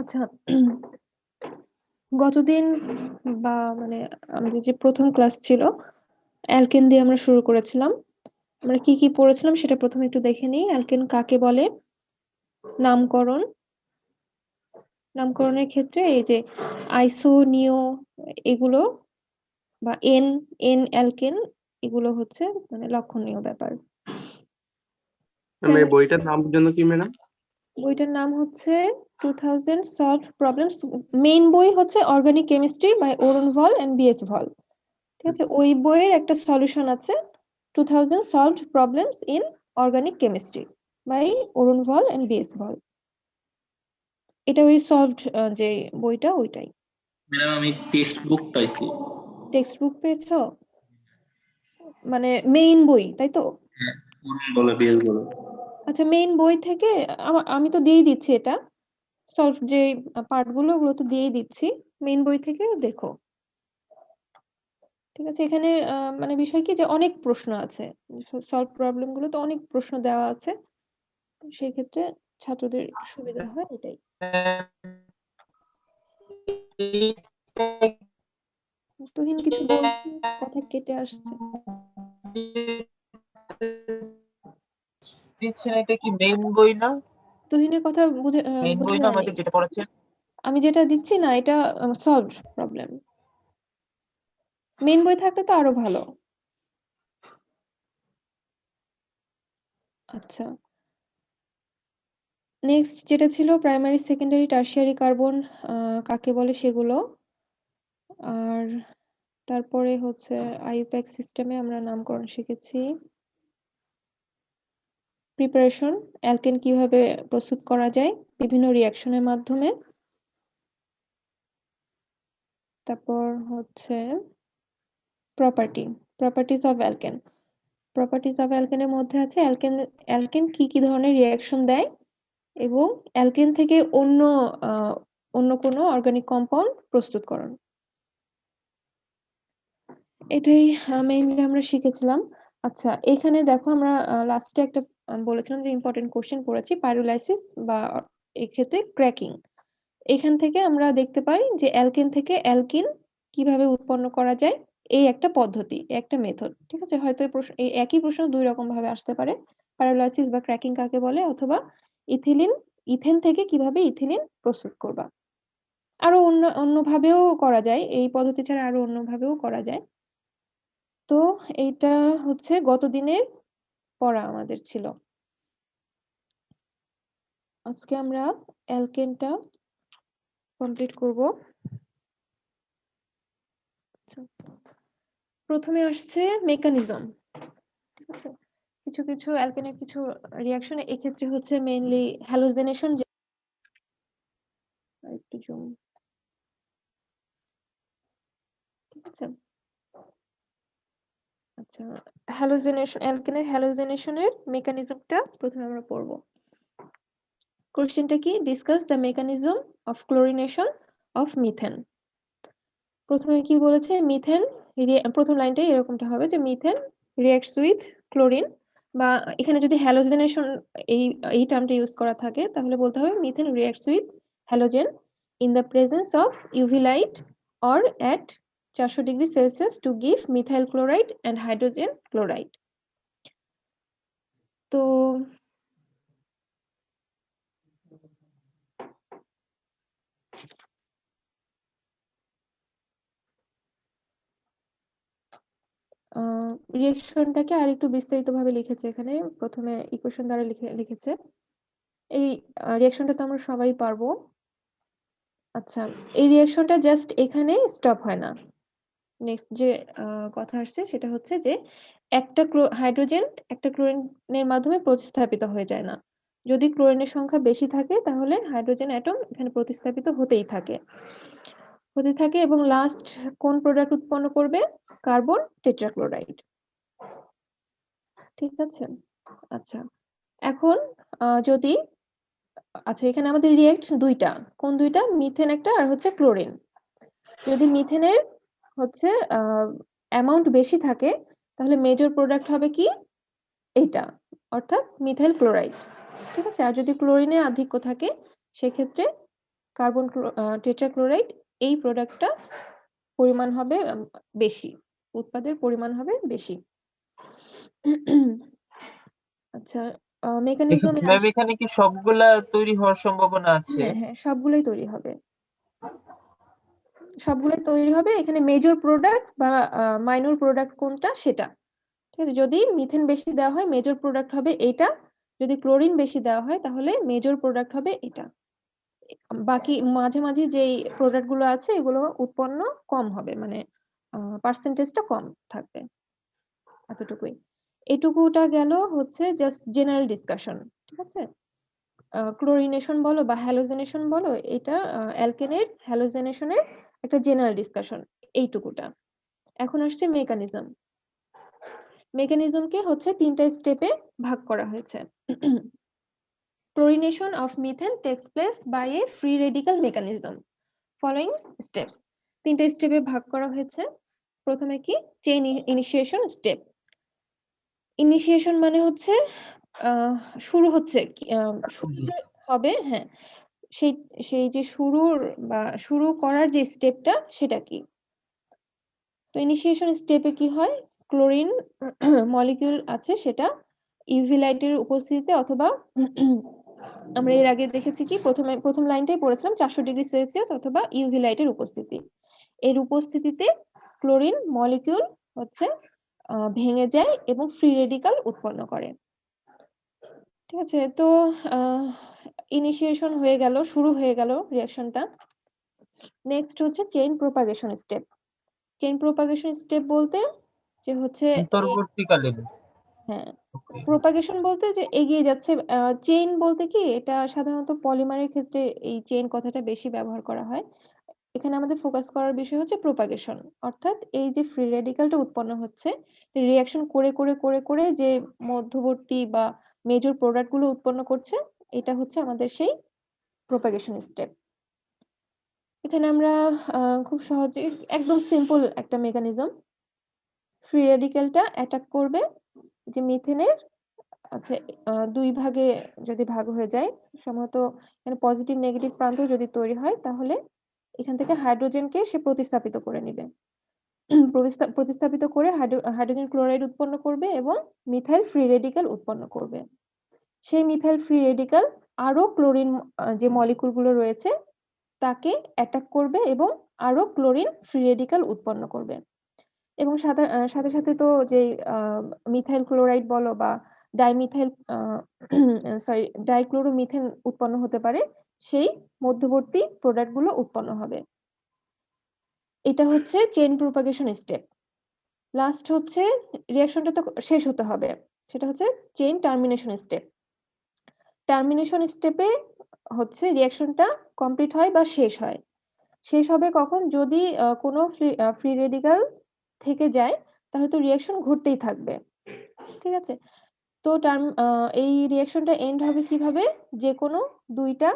আচ্ছা গতদিন বা মানে আমাদের যে প্রথম ক্লাস ছিল অ্যালকেন দিয়ে আমরা শুরু করেছিলাম। আমরা কি কি পড়েছিলাম সেটা প্রথমে একটু দেখে নিই। অ্যালকেন কাকে বলে? নামকরণের ক্ষেত্রে এই যে আইসো, নিও এগুলো বা এন অ্যালকেন এগুলো হচ্ছে মানে লক্ষণীয় ব্যাপার। এই বইটার নাম জন্য কি ম্যাডাম? বইটার নাম হচ্ছে 2000 সলভড প্রবলেমস। মেইন বই হচ্ছে organic chemistry by Arun Bahl and BS ভল। ঠিক আছে, ওই বইয়ের একটা সলিউশন আছে 2000 solved problems in organic chemistry by Arun Bahl and BS ভল। এটা ওই সলভড যে বইটা ওইটাই। ম্যাডাম আমি টেক্সট বুক পাইছি। টেক্সট বুক পেয়েছো? মানে মেইন বই তাই তো? হ্যাঁ, অরুণ বলে বিএস বলে। আচ্ছা, মেইন বই থেকে আমি তো দিয়েই দিচ্ছি, এটা সলভ যে পার্ট গুলো ওগুলো তো দিয়েই দিচ্ছি, মেইন বই থেকে দেখো। ঠিক আছে, এখানে মানে বিষয় কি যে অনেক প্রশ্ন আছে, সলভ প্রবলেম গুলো তো অনেক প্রশ্ন দেওয়া আছে, সেই ক্ষেত্রে ছাত্রদের সুবিধা হয় এটাই। তুহিন কিছু বলছি, কথা কেটে আসছে। দিচ্ছেন এটা কি মেইন বই না? তুহিনের কথা বুঝে মেইন বই না আমাদের যেটা পড়াচ্ছেন? আমি যেটা দিচ্ছি না এটা সলভ প্রবলেম। মেইন বই থাকলে তো আরো ভালো। আচ্ছা, নেক্সট যেটা ছিল প্রাইমারি, সেকেন্ডারি, টারশিয়ারি কার্বন কাকে বলে সেগুলো। আর তারপরে হচ্ছে আইউপ্যাক সিস্টেমে আমরা নামকরণ শিখেছি। প্রিপারেশন, অ্যালকেন কিভাবে প্রস্তুত করা যায় বিভিন্ন রিঅ্যাকশনের মাধ্যমে। তারপর হচ্ছে properties of alkane. Properties of অ্যালকেনের মধ্যে আছে অ্যালকেন কি কি ধরনের রিঅ্যাকশন দেয় এবং অ্যালকেন থেকে অন্য কোনো অর্গানিক কম্পাউন্ড প্রস্তুতকরণ। এটাই মেইনলি আমরা শিখেছিলাম। আচ্ছা, এখানে দেখো আমরা লাস্টে একটা বলেছিলাম যে ইম্পর্টেন্ট কোশ্চেন পড়েছি, পাইরোলাইসিস বা এই ক্ষেত্রে ক্র্যাকিং। এখান থেকে আমরা দেখতে পাই যে অ্যালকেন থেকে অ্যালকিন কিভাবে উৎপন্ন করা যায়, এই একটা পদ্ধতি, একটা মেথড। ঠিক আছে, হয়তো এই একই প্রশ্ন দুই রকম ভাবে আসতে পারে, পাইরোলাইসিস বা ক্র্যাকিং কাকে বলে, অথবা ইথেন থেকে কিভাবে ইথিলিন প্রস্তুত করবা। আরো অন্যভাবেও করা যায়, এই পদ্ধতি ছাড়া আরো অন্যভাবেও করা যায়। তো এইটা হচ্ছে গত দিনের পড়া আমাদের ছিল। আজকে আমরা অ্যালকেনটা কমপ্লিট করব। আচ্ছা, প্রথমে আসছে মেকানিজম। ঠিক আছে, কিছু কিছু অ্যালকেনের কিছু রিঅ্যাকশন এক্ষেত্রে হচ্ছে মেইনলি হ্যালোজেনেশন। একটু জুম। ঠিক আছে, আচ্ছা, হ্যালোজেনেশন, অ্যালকেনের হ্যালোজেনেশনের মেকানিজমটা প্রথমে আমরা পড়ব। কোশ্চেনটা কি? Discuss the mechanism of chlorination of methane. প্রথমে কি বলেছে? মিথেন, প্রথম লাইনটাই এরকমটা হবে যে মিথেন রিঅ্যাক্টস উইথ ক্লোরিন, বা এখানে যদি হ্যালোজেনেশন এই টার্মটা ইউজ করা থাকে তাহলে বলতে হবে methane reacts with halogen in the presence of UV light or at 400 degree Celsius to give methyl chloride and hydrogen chloride. তো রিঅ্যাকশনটাকে আর একটু বিস্তারিতভাবে লিখেছে এখানে, প্রথমে ইকুয়েশন দ্বারা লিখেছে। এই রিঅ্যাকশনটা তো আমরা সবাই পারবো। আচ্ছা, এই রিঅ্যাকশনটা জাস্ট এখানে স্টপ হয় না। নেক্সট যে কথা আসছে সেটা হচ্ছে যে একটা হাইড্রোজেন একটা ক্লোরিনের মাধ্যমে প্রতিস্থাপিত হয়ে যায় না। যদি ক্লোরিনের সংখ্যা বেশি থাকে তাহলে হাইড্রোজেন অ্যাটম এখানে প্রতিস্থাপিত হতে থাকে এবং লাস্ট কোন প্রোডাক্ট উৎপন্ন করবে? Carbon tetrachloride. ঠিক আছে, আচ্ছা এখন যদি আচ্ছা এখানে আমাদের রিঅ্যাক্ট দুইটা, কোন দুইটা? মিথেন একটা আর হচ্ছে ক্লোরিন। যদি মিথেনের হচ্ছে অ্যামাউন্ট বেশি থাকে তাহলে মেজর প্রোডাক্ট হবে কি? এইটা, অর্থাৎ মিথাইল ক্লোরাইড। ঠিক আছে, আর যদি ক্লোরিনের আধিক্য থাকে সেক্ষেত্রে কার্বন টেট্রাক্লোরাইড এই প্রোডাক্টটা পরিমাণ হবে বেশি, উৎপাদের পরিমাণ হবে বেশি। আচ্ছা, মেকানিজমে ম্যাম এখানে কি সবগুলা তৈরি হওয়ার সম্ভাবনা আছে? হ্যাঁ হ্যাঁ, সবগুলোই তৈরি হবে, সবগুলোই তৈরি হবে। এখানে মেজর প্রোডাক্ট বা মাইনর প্রোডাক্ট কোনটা সেটা, ঠিক আছে। যদি মিথেন বেশি দেওয়া হয় মেজর প্রোডাক্ট হবে এটা, যদি ক্লোরিন বেশি দেওয়া হয় তাহলে মেজর প্রোডাক্ট হবে এটা। বাকি মাঝামাঝি যেই প্রোডাক্ট গুলো আছে এগুলো উৎপন্ন কম হবে, মানে পার্সেন্টেজটা কম থাকবে, এতটুকুই। এটুকুটা গেল হচ্ছে জাস্ট জেনারেল ডিসকাশন, ঠিক আছে। ক্লোরিনেশন বলো বা হ্যালোজেনেশন বলো, এটা অ্যালকেনের হ্যালোজেনেশনের একটা জেনারেল ডিসকাশন, এইটুকুটা। এখন আসছে মেকানিজম। মেকানিজমকে হচ্ছে 3টা স্টেপে ভাগ করা হয়েছে। Chlorination of methane takes place by a free radical mechanism. Following steps. 3টা স্টেপে ভাগ করা হয়েছে। প্রথমে কি চেইন ইনিশিয়েশন স্টেপ। ইনিশিয়েশন মানে হচ্ছে শুরু হচ্ছে, শুরু যে হবে, হ্যাঁ, সেই সেই যে শুরু করার যে স্টেপটা সেটা কি। তো ইনিশিয়েশন স্টেপে কি হয়, ক্লোরিন মলিকিউল আছে সেটা ইউভি লাইটের উপস্থিতিতে অথবা আমরা এর আগে দেখেছি কি প্রথম লাইনটাই পড়েছিলাম 400°C অথবা ইউভি লাইটের উপস্থিতি, এর উপস্থিতিতে ক্লোরিন মলিকিউল হচ্ছে ভেঙে যায় এবং ফ্রি রেডিকাল উৎপন্ন করে, ঠিক আছে। তো ইনিশিয়েশন হয়ে গেল, শুরু হয়ে গেল রিঅ্যাকশনটা। নেক্সট হচ্ছে chain propagation step. Chain propagation step বলতে যে হচ্ছে অন্তর্বর্তীকালীন। হ্যাঁ, প্রোপাগেশন বলতে যে এগিয়ে যাচ্ছে। চেইন বলতে কি, এটা সাধারণত পলিমারের ক্ষেত্রে এই চেইন কথাটা বেশি ব্যবহার করা হয়। এখানে আমাদের ফোকাস করার বিষয় হচ্ছে প্রোপাগেশন, অর্থাৎ এই যে ফ্রি রেডিকালটা উৎপন্ন হচ্ছে রিঅ্যাকশন করে করে করে করে যে মধ্যবর্তী বা মেজর প্রোডাক্ট গুলো উৎপন্ন করছে, এটা হচ্ছে আমাদের সেই প্রোপাগেশন স্টেপ। এখানে আমরা খুব সহজে একদম সিম্পল একটা মেকানিজম, ফ্রি রেডিকালটা অ্যাটাক করবে যে মিথেনের, আচ্ছা, 2 ভাগে যদি ভাগ হয়ে যায়, সম্ভবত এখানে পজিটিভ নেগেটিভ প্রান্ত যদি তৈরি হয় তাহলে এখান থেকে হাইড্রোজেনকে সে প্রতিস্থাপিত করে নেবে। প্রতিস্থাপিত করে হাইড্রোজেন ক্লোরাইড উৎপন্ন করবে এবং মিথাইল ফ্রি রেডিকাল উৎপন্ন করবে। সেই মিথাইল ফ্রি রেডিকাল আরো ক্লোরিন যে মলিকুল গুলো রয়েছে তাকে অ্যাটাক করবে এবং আরো ক্লোরিন ফ্রি রেডিকাল উৎপন্ন করবে। এবং সাথে সাথে তো যে মিথাইল ক্লোরাইড বলো বা ডাইমিথাইল ডাইক্লোরোমিথেন উৎপন্ন হতে পারে, সেই মধ্যবর্তী প্রোডাক্ট গুলো উৎপন্ন হবে। এটা হচ্ছে চেইন প্রোপাগেশন স্টেপ। লাস্ট হচ্ছে রিঅ্যাকশনটা তো শেষ হতে হবে, সেটা হচ্ছে চেইন টার্মিনেশন স্টেপ। টার্মিনেশন স্টেপে হচ্ছে রিঅ্যাকশনটা কমপ্লিট হয় বা শেষ হয়। শেষ হবে কখন, যদি কোনো ফ্রি রেডিকাল থেকে যায় তাহলে তো রিঅ্যাকশন ঘটতেই থাকবে, ঠিক আছে। তো এই রিঅ্যাকশনটা এন্ড হবে কিভাবে, যে কোনো 2টা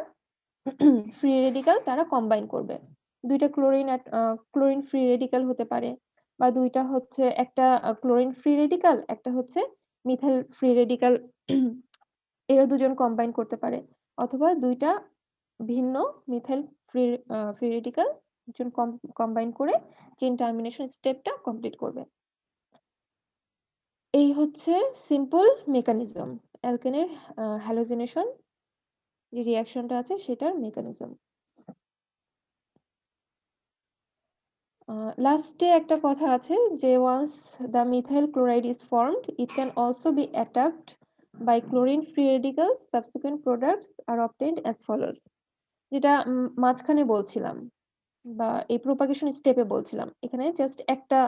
ফ্রি রেডিকাল তারা কম্বাইন করবে। 2টা ক্লোরিন ফ্রি রেডিকাল হতে পারে, বা 2টা হচ্ছে একটা ক্লোরিন ফ্রি রেডিকাল, একটা হচ্ছে মিথাইল ফ্রি রেডিকাল, এরা দুজন কম্বাইন করতে পারে, অথবা 2টা ভিন্ন মিথাইল ফ্রি রেডিকাল দুজন কম্বাইন করে চেইন টার্মিনেশন স্টেপটা কমপ্লিট করবে। এই হচ্ছে সিম্পল মেকানিজম, অ্যালকেনের হ্যালোজেনেশন যে রিঅ্যাকশনটা আছে সেটার মেকানিজম। লাস্টে একটা কথা আছে যে once the methyl chloride is formed it can also be attacked by chlorine free radicals, subsequent products are obtained as follows. যেটা মাঝখানে বলছিলাম বা এই প্রোপাগেশন স্টেপে বলছিলাম, এখানে জাস্ট একটা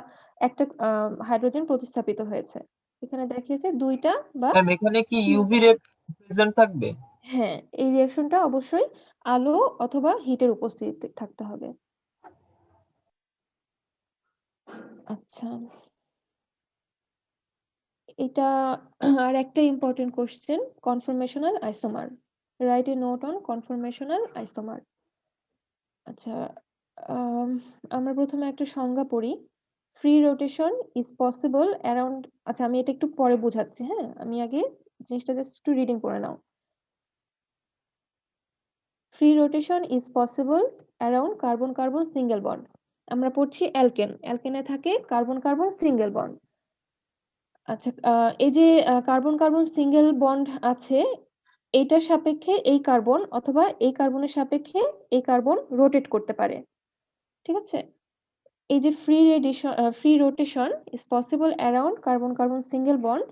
হাইড্রোজেন প্রতিস্থাপিত হয়েছে, এখানে দেখিয়েছে 2টা বা ম্যাম এখানে কি ইউভি রে প্রেজেন্ট থাকবে? হ্যাঁ, এই রিঅ্যাকশনটা অবশ্যই আলো অথবা হিটের উপস্থিতিতে থাকতে হবে। আচ্ছা, এটা আর একটা important question, conformational isomer. Write a note on conformational isomer. আচ্ছা, আমরা প্রথমে একটা সংজ্ঞা পড়ি। Free rotation is possible around, আচ্ছা আমি এটা একটু পরে বোঝাচ্ছি, হ্যাঁ, আমি আগে জিনিসটা জাস্ট একটু রিডিং করে নাও। Free rotation is possible around carbon carbon single bond. আমরা পড়ছি অ্যালকেন, অ্যালকেনে থাকে কার্বন কার্বন সিঙ্গেল বন্ড। আচ্ছা, এই যে কার্বন কার্বন সিঙ্গেল বন্ড আছে, এইটার সাপেক্ষে এই কার্বন অথবা এই কার্বনের সাপেক্ষে এই কার্বন রোটেট করতে পারে। ঠিক আছে? এই যে free rotation is possible around carbon carbon single bond,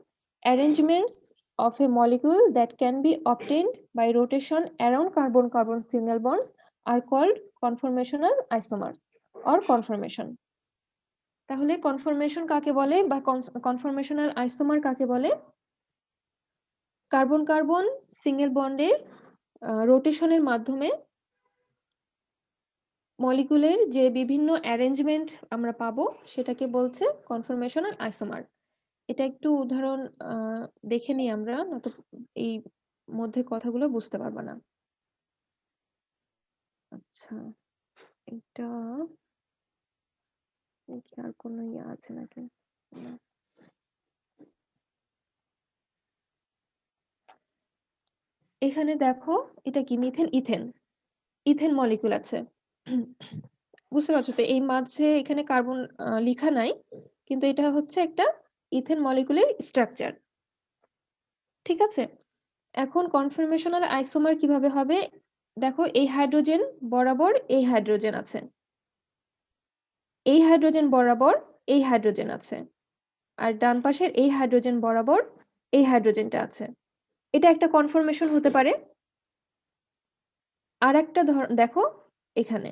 arrangements of a molecule that can be obtained by rotation around carbon carbon single bonds are called conformational isomers or conformation. তাহলে conformation কাকে বলে বা কনফরমেশনাল isomer কাকে বলে? Carbon carbon single বন্ডের রোটেশনের মাধ্যমে মলিকুলের যে বিভিন্ন অ্যারেঞ্জমেন্ট আমরা পাবো সেটাকে বলছে কনফরমেশনাল আইসোমার। এটা একটু উদাহরণ দেখে নিই আমরা, নয়তো এই মধ্যে কথাগুলো বুঝতে পারবা না। আচ্ছা, এটা দেখি আর কোনো ইয়ে আছে নাকি। না। এখানে দেখো, এটা কি মিথেন ইথেন, ইথেন মলিকুল আছে। বুঝতে পারছো তো? এই মাঝে এখানে কার্বন লেখা নাই, কিন্তু এটা হচ্ছে একটা ইথেন মলিকুলের স্ট্রাকচার। ঠিক আছে? এখন কনফরমেশনাল আইসোমার কিভাবে হবে? দেখো, এই হাইড্রোজেন বরাবর এই হাইড্রোজেন আছে, এই হাইড্রোজেন বরাবর এই হাইড্রোজেন আছে, আর ডান পাশের এই হাইড্রোজেন বরাবর এই হাইড্রোজেনটা আছে। এটা একটা কনফরমেশন হতে পারে। আর একটা দেখো, এখানে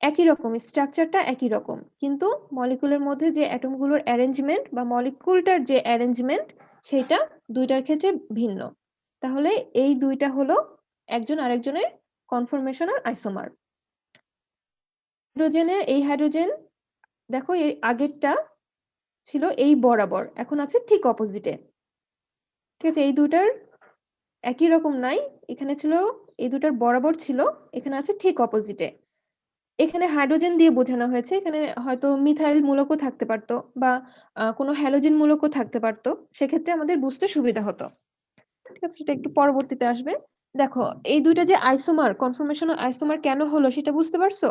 একই রকম স্ট্রাকচারটা একই রকম, কিন্তু মলিকুলের মধ্যে যে অ্যাটমগুলোর অ্যারেঞ্জমেন্ট বা মলিকুলটার যে অ্যারেঞ্জমেন্ট সেটা দুইটার ক্ষেত্রে ভিন্ন। তাহলে এই দুইটা হলো একজন আরেকজনের কনফরমেশনাল আইসোমার। হাইড্রোজেনে এই হাইড্রোজেন দেখো, এর আগেরটা ছিল এই বরাবর, এখন আছে ঠিক অপোজিটে। ঠিক আছে? এই দুটার একই রকম নাই, এখানে ছিল এই দুটার বরাবর ছিল, এখানে আছে ঠিক অপোজিটে। এখানে হাইড্রোজেন দিয়ে বোঝানো হয়েছে, এখানে হয়তো মিথাইল মূলকও থাকতে পারতো বা কোনো হ্যালোজেন মূলকও থাকতে পারতো, সেক্ষেত্রে আমাদের বুঝতে সুবিধা হতো। ঠিক আছে? সেটা একটু পরবর্তীতে আসবে। দেখো, এই দুইটা যে আইসোমার, কনফরমেশনাল আইসোমার কেন হলো সেটা বুঝতে পারছো?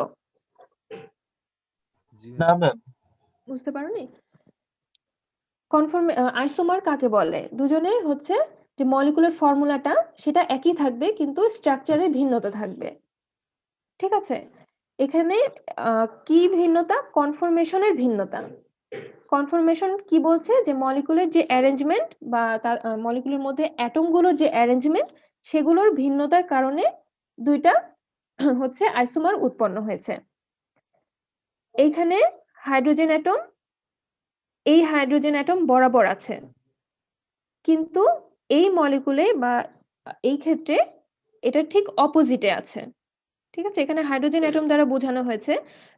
না ম্যাম। বুঝতে পারোনি? আইসোমার কাকে বলে? দুজনের হচ্ছে যে মলিকুলার ফর্মুলাটা সেটা একই থাকবে, কিন্তু স্ট্রাকচারের ভিন্নতা থাকবে। ঠিক আছে? এখানে কি ভিন্নতা? কনফরমেশনের ভিন্নতা। কনফরমেশন কি বলছে? যে মলিকুলের যে অ্যারেঞ্জমেন্ট বা মলিকুলের মধ্যে অ্যাটমগুলোর যে অ্যারেঞ্জমেন্ট সেগুলোর ভিন্নতার কারণে দুইটা হচ্ছে আইসোমার উৎপন্ন হয়েছে। এইখানে হাইড্রোজেন অ্যাটম, এই হাইড্রোজেন অ্যাটম বরাবর আছে, কিন্তু এই মলিকুলে বা এই ক্ষেত্রে এটা ঠিক অপোজিটে আছে। ঠিক আছে? এখানে হাইড্রোজেন অ্যাটম দ্বারা বোঝানো হয়েছে,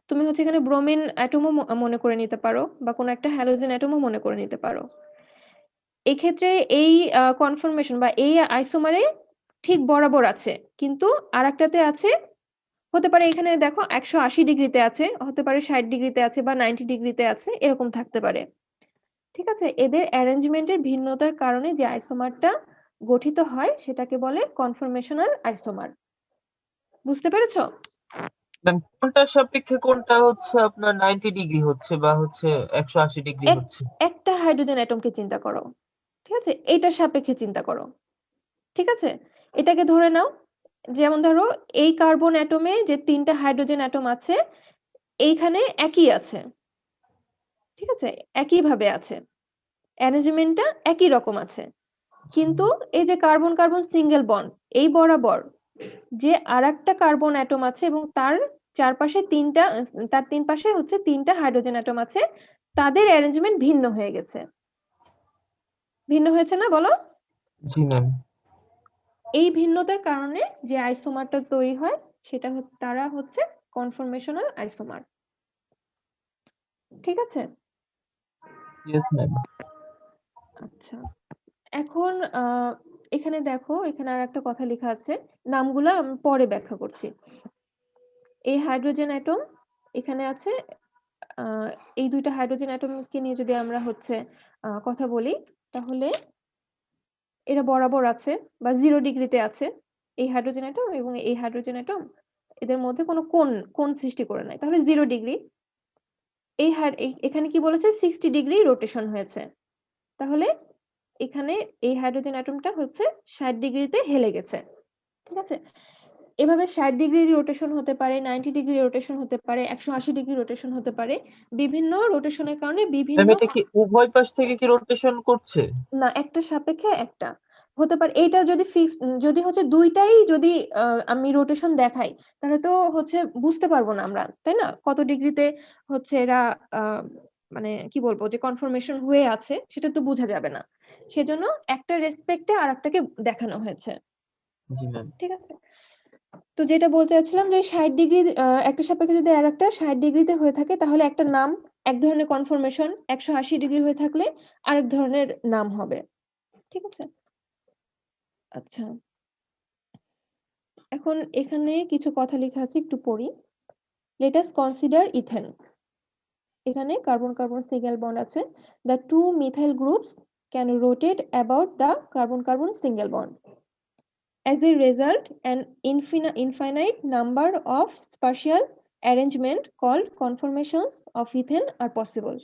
তুমি হচ্ছে এখানে ব্রোমিন অ্যাটমও মনে করে নিতে পারো বা কোনো একটা হ্যালোজেন অ্যাটমও মনে করে নিতে পারো। এক্ষেত্রে এই কনফরমেশন বা এই আইসোমারে ঠিক বরাবর আছে, কিন্তু আরেকটাতে আছে, হতে পারে এখানে দেখো 180 ডিগ্রিতে আছে, হতে পারে 60 ডিগ্রিতে আছে বা 90 ডিগ্রিতে আছে, এরকম থাকতে পারে। ঠিক আছে? এদের অ্যারেঞ্জমেন্টের ভিন্নতার কারণে যে আইসোমারটা গঠিত হয় সেটাকে বলে কনফরমেশনাল আইসোমার। বুঝতে পেরেছো? ম্যাম, কোনটার সাপেক্ষে কোনটা হচ্ছে আপনার 90 ডিগ্রি হচ্ছে বা হচ্ছে 180 ডিগ্রি হচ্ছে? একটা হাইড্রোজেন অ্যাটমকে চিন্তা করো। ঠিক আছে? এইটার সাপেক্ষে চিন্তা করো। ঠিক আছে? এটাকে ধরে নাও, যেমন ধরো এই কার্বন অ্যাটমে যে 3টা হাইড্রোজেন অ্যাটম আছে, এইখানে একই আছে। ঠিক আছে? একই ভাবে আছে, অ্যারেঞ্জমেন্টটা একই রকম আছে, কিন্তু এই যে কার্বন কার্বন সিঙ্গেল বন্ড, এই বরাবর যে আরেকটা কার্বন অ্যাটম আছে এবং তার চারপাশে তার 3 পাশে হচ্ছে 3টা হাইড্রোজেন অ্যাটম আছে, তাদের অ্যারেঞ্জমেন্ট ভিন্ন হয়ে গেছে। ভিন্ন হয়েছে না, বলো? জি ম্যাম। এই ভিন্নতার কারণে যে আইসোমারটা তৈরি হয় সেটা তারা হচ্ছে কনফরমেশনাল আইসোমার। ঠিক আছে? Yes ma'am. আচ্ছা, এখন এখানে দেখো, এখানে আর একটা কথা লেখা আছে, নামগুলো আমি পরে ব্যাখ্যা করছি। এই হাইড্রোজেন অ্যাটম এখানে আছে, এই দুইটা হাইড্রোজেন অ্যাটমকে নিয়ে যদি আমরা হচ্ছে কথা বলি, তাহলে এরা বরাবর আছে বা 0 ডিগ্রিতে আছে। এই হাইড্রোজেন অ্যাটম এবং এই হাইড্রোজেন অ্যাটম এদের মধ্যে কোনো কোণ সৃষ্টি করে নাই, তাহলে 0 ডিগ্রি। এখানে কি বলেছে 60 ডিগ্রি রোটেশন হয়েছে, তাহলে এখানে এই হাইড্রোজেন অ্যাটমটা হচ্ছে 60 ডিগ্রিতে হেলে গেছে। ঠিক আছে, এভাবে 60 ডিগ্রি রোটেশন হতে পারে, 90 ডিগ্রি রোটেশন হতে পারে, 180 ডিগ্রি রোটেশন হতে পারে। বিভিন্ন রোটেশনের কারণে বিভিন্ন ম্যাম এটা কি উভয় পাশ থেকে কি রোটেশন করছে? না, একটা সাপেক্ষে একটা হতে পারে। এইটা যদি ফিক্সড, যদি হচ্ছে দুইটাই যদি আমি রোটেশন দেখাই, তাহলে তো হচ্ছে বুঝতে পারবো না আমরা, তাই না? কত ডিগ্রিতে হচ্ছে এরা মানে কি বলবো যে কনফার্মেশন হয়ে আছে সেটা তো বোঝা যাবে না। সেজন্য একটা রেসপেক্টে আরেকটাকে দেখানো হয়েছে। জি ম্যাম। ঠিক আছে, তো যেটা বলতে চাচ্ছিলাম যে 60 ডিগ্রি একটা সাপেক্ষে যদি আরেকটা 60 ডিগ্রিতে হয়ে থাকে, তাহলে একটা নাম এক ধরনের কনফার্মেশন, 180 ডিগ্রি হয়ে থাকলে আরেক ধরনের নাম হবে। ঠিক আছে, আচ্ছা, এখন এখানে কিছু কথা লেখা আছে, একটু পড়ি। Let us consider ethane. এখানে কার্বন কার্বন সিঙ্গেল বন্ড আছে। The two methyl groups can rotate about the carbon carbon single bond. As a result, an infinite number of spatial arrangement called conformations of ethane are possible.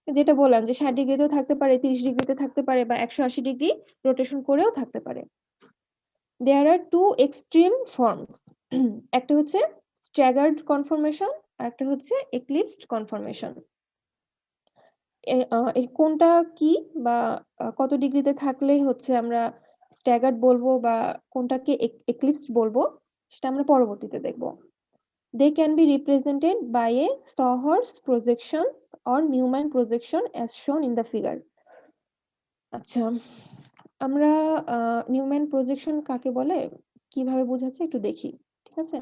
যেটা বললাম যে 60 ডিগ্রিতেও থাকতে পারে, 30 ডিগ্রিতে থাকতে পারে, বা 180 ডিগ্রি রোটেশন করেও থাকতে পারে। There are two extreme forms. একটা হচ্ছে staggered conformation আর একটা হচ্ছে eclipsed conformation. কোনটা কি বা কত ডিগ্রিতে থাকলে হচ্ছে আমরা স্ট্যাগার্ড বলবো বা কোনটাকে eclipsed বলবো, সেটা আমরা পরবর্তীতে দেখব। They can be represented by a Sawhorse projection or Newman projection as shown in the figure. আচ্ছা, আমরা নিউম্যান প্রজেকশন কাকে বলে, কিভাবে বোঝাচ্ছে একটু দেখি। ঠিক আছে,